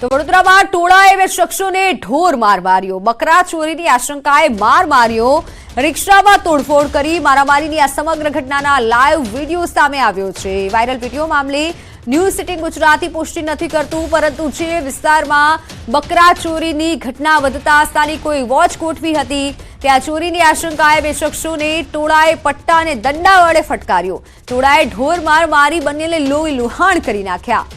તો વડોદરામાં ટોળાએ બે શખ્સોને ઢોર માર માર્યો. બકરા ચોરીની આશંકાએ માર માર્યો. રિક્ષામાં તોડફોડ કરી મારામારીની આ સમગ્ર ઘટનાના લાઈવ વિડીયો સામે આવ્યો છે. વાયરલ વિડીયો મામલે ન્યૂઝ 18 ગુજરાતી પુષ્ટિ નથી કરતું, પરંતુ જે વિસ્તારમાં બકરા ચોરીની ઘટના વધતા સ્થાનિકોએ વોચ ગોઠવી હતી ત્યાં ચોરીની આશંકાએ બે શખ્સોને ટોળાએ પટ્ટા અને દંડા વડે ફટકાર્યો. ટોળાએ ઢોર માર મારી બંનેને લોહી લુહાણ કરી નાખ્યા.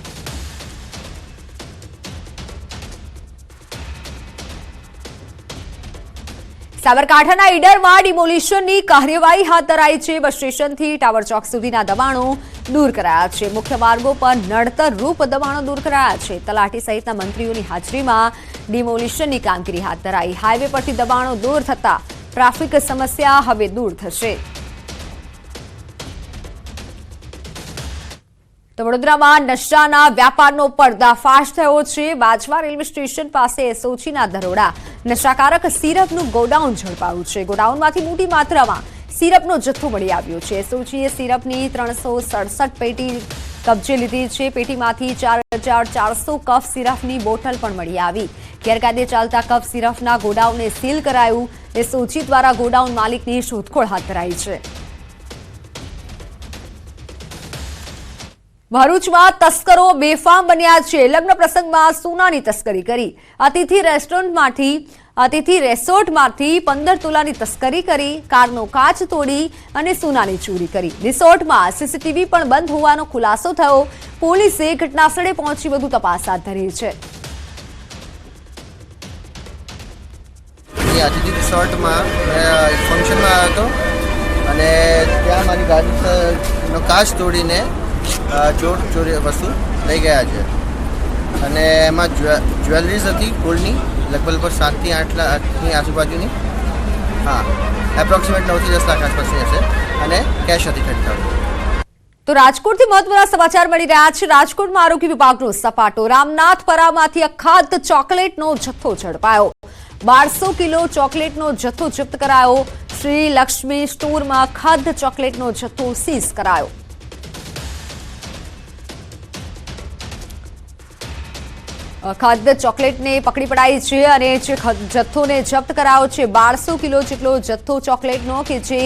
સાબરકાંઠાના ઈડરમાં ડિમોલિશનની કાર્યવાહી હાથ ધરાઈ છે. બસ સ્ટેશનથી ટાવર ચોક સુધીના દબાણો દૂર કરાયા છે. મુખ્ય માર્ગો પર નડતર રૂપ દબાણો દૂર કરાયા છે. તલાટી સહિતના મંત્રીઓની હાજરીમાં ડિમોલિશનની કામગીરી હાથ ધરાઈ. હાઈવે પરથી દબાણો દૂર થતા ટ્રાફિક સમસ્યા હવે દૂર થશે. તો વડોદરામાં નશાના વ્યાપારનો પર્દાફાશ થયો છે. બાજવા રેલવે સ્ટેશન પાસે એસઓજીના દરોડા. નશાકારક સિરપનું ગોડાઉન ઝડપાયું છે. ગોડાઉનમાંથી મોટી માત્રામાં સિરપનો જથ્થો મળી આવ્યો છે. એસઓજીએ સિરપની 367 પેટી કબજે લીધી છે. પેટીમાંથી 4400 કફ સિરપની બોટલ પણ મળી આવી. ગેરકાયદે ચાલતા કફ સિરપના ગોડાઉનને સીલ કરાયું. એસઓજી દ્વારા ગોડાઉન માલિકની શોધખોળ હાથ ધરાઈ છે. ભરૂચમાં તસ્કરો બેફામ બન્યા છે. લગ્ન પ્રસંગમાં સોનાની તસ્કરી કરી. અતિથિ રેસોર્ટમાંથી 15 તોલાની તસ્કરી કરી. કારનો કાચ તોડી અને સોનાની ચોરી કરી. રિસોર્ટમાં સીસીટીવી પણ બંધ હોવાનો ખુલાસો થયો. પોલીસે ઘટનાસ્થળે પહોંચી વધુ તપાસ હાથ ધરી છે. અતિથિ રિસોર્ટમાં ફંક્શનમાં આવ્યો હતો અને ત્યાં મારી ગાડીનો કાચ તોડીને ચોરી વસ્તુ લઈ ગયા છે. અને એમાં જ્વેલરીઝ હતી ગોલ્ડની, લગભગ 7 થી 8 લાખની આજુબાજુની. હા, એપ્રોક્સિમેટ 9 થી 10 લાખ આસપાસની હશે. અને કેશ હતી ખરીદતા. તો રાજકોટથી મહત્વના સમાચાર મળી રહ્યા છે. રાજકોટમાં આરોગ્ય વિભાગનો સપાટો. રામનાથપરામાંથી અખાદ્ય ચોકલેટનો જથ્થો ઝડપાયો. 1200 કિલો ચોકલેટનો જથ્થો જપ્ત કરાયો. શ્રી લક્ષ્મી સ્ટોરમાં અખાદ્ય ચોકલેટનો જથ્થો સીઝ કરાયો. ખાદ્ય ચોકલેટને પકડી પડાઈ છે અને જે જથ્થોને જપ્ત કરાયો છે 1200 કિલો જેટલો જથ્થો ચોકલેટનો કે જે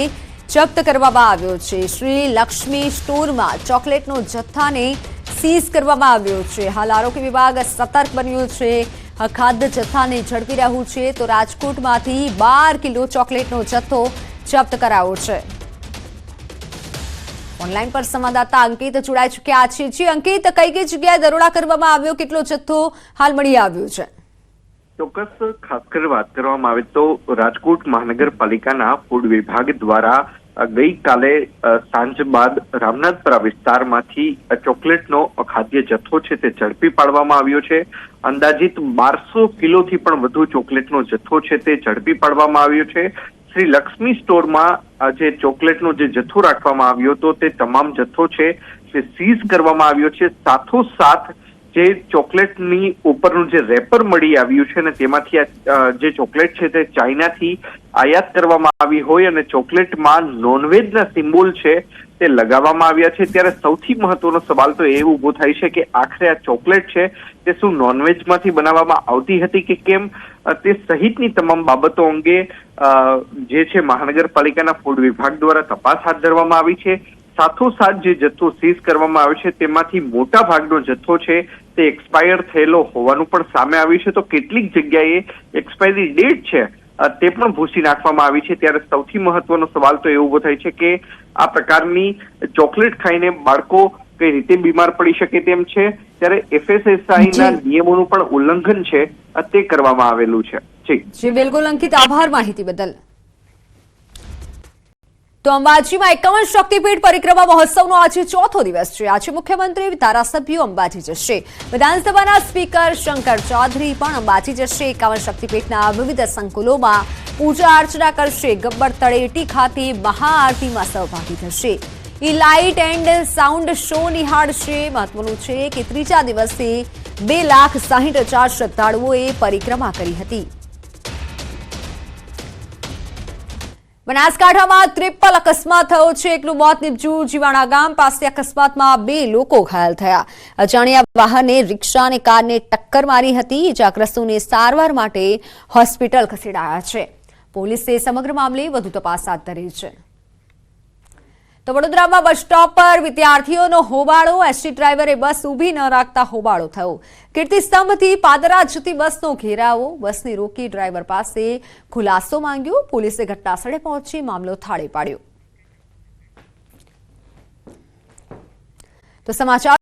જપ્ત કરવામાં આવ્યો છે. શ્રી લક્ષ્મી સ્ટોરમાં ચોકલેટનો જથ્થાને સીઝ કરવામાં આવ્યો છે. હાલ આરોગ્ય વિભાગ સતર્ક બન્યું છે. ખાદ્ય જથ્થાને ઝડપી રહ્યું છે. તો રાજકોટમાંથી 12 કિલો ચોકલેટનો જથ્થો જપ્ત કરાયો છે. ઓનલાઈન પર સંવાદદાતા અંકિત જોડાઈ ચૂક્યા છે. જી અંકિત, કઈ જગ્યાએ દરોડા કરવામાં આવ્યો, કેટલો જથ્થો હાલ મળી આવ્યો છે? ચોક્કસ ખાસ કરી વાત કરવામાં આવે તો રાજકોટ મહાનગરપાલિકાના ફૂડ વિભાગ દ્વારા ગઈકાલે સાંજ બાદ રામનાથપરા વિસ્તારમાંથી ચોકલેટનો ખાદ્ય જથ્થો છે તે ઝડપી પાડવામાં આવ્યો છે. અંદાજિત 1200 કિલોથી પણ વધુ ચોકલેટનો જથ્થો છે તે ઝડપી પાડવામાં આવ્યો છે. શ્રી લક્ષ્મી સ્ટોરમાં જે ચોકલેટનો જે જથ્થો રાખવામાં આવ્યો હતો તે તમામ જથ્થો છે તે સીઝ કરવામાં આવ્યો છે. સાથોસાથ જે ચોકલેટની ઉપરનું જે રેપર મળી આવ્યું છે ને તેમાંથી જે ચોકલેટ છે તે ચાઇનાથી આયાત કરવામાં આવી હોય અને ચોકલેટમાં નોનવેજના સિમ્બોલ છે તે લગાવવામાં આવ્યા છે. ત્યારે સૌથી મહત્વનો સવાલ તો એ ઊભો થાય છે કે આખરે આ ચોકલેટ છે તે શું નોનવેજમાંથી બનાવવામાં આવતી હતી કે કેમ, તે સહિતની તમામ બાબતો અંગે જે છે મહાનગરપાલિકાના ફૂડ વિભાગ દ્વારા તપાસ હાથ ધરવામાં આવી છે. સાથોસાથ જે જથ્થો સીઝ કરવામાં આવ્યો છે તેમાંથી મોટા ભાગનો જથ્થો છે તે એક્સપાયર થયેલો હોવાનું પણ સામે આવ્યું છે. તો કેટલીક જગ્યાએ એક્સપાયરી ડેટ છે તે પણ ભૂસી નાખવામાં આવી છે. ત્યારે સૌથી મહત્વનો સવાલ તો એ ઉભો થાય છે કે આ પ્રકારની ચોકલેટ ખાઈને બાળકો કઈ રીતે બીમાર પડી શકે તેમ છે. ત્યારે FSSAIના નિયમોનું પણ ઉલ્લંઘન છે તે કરવામાં આવેલું છે. જી બિલકુલ અંકિત, આભાર માહિતી બદલ. તો અંબાજીમાં 51 શક્તિપીઠ પરિક્રમા મહોત્સવનો આજે ચોથો દિવસ છે. આજે મુખ્યમંત્રી, ધારાસભ્યો અંબાજી જશે. વિધાનસભાના સ્પીકર શંકર ચૌધરી પણ અંબાજી જશે. 51 શક્તિપીઠના વિવિધ સંકુલોમાં પૂજા અર્ચના કરશે. ગબ્બર તળેટી ખાતે મહાઆરતીમાં સહભાગી થશે. લાઇટ એન્ડ સાઉન્ડ શો નિહાળશે. મહત્વનું છે કે ત્રીજા દિવસે 2,60,000 શ્રદ્ધાળુઓએ પરિક્રમા કરી હતી. બનાસકાંઠામાં ટ્રિપલ અકસ્માત થયો છે. એકનું મોત નીપજ્યું. જીવાણા ગામ પાસે અકસ્માતમાં 2 લોકો ઘાયલ થયા. અજાણ્યા વાહને રિક્ષા અને કારને ટક્કર મારી હતી. ઇજાગ્રસ્તોને સારવાર માટે હોસ્પિટલ ખસેડાયા છે. પોલીસે સમગ્ર મામલે વધુ તપાસ હાથ ધરી છે. તો વડોદરામાં બસ સ્ટોપ પર વિદ્યાર્થીઓનો હોબાળો. એસટી ડ્રાઈવરે બસ ઊભી ન રાખતા હોબાળો થયો. કીર્તિસ્તંભથી પાદરા જતી બસનો ઘેરાવો. બસને રોકી ડ્રાઈવર પાસે ખુલાસો માંગ્યો. પોલીસે ઘટનાસ્થળે પહોંચી મામલો થાળે પાડ્યો. તો સમાચાર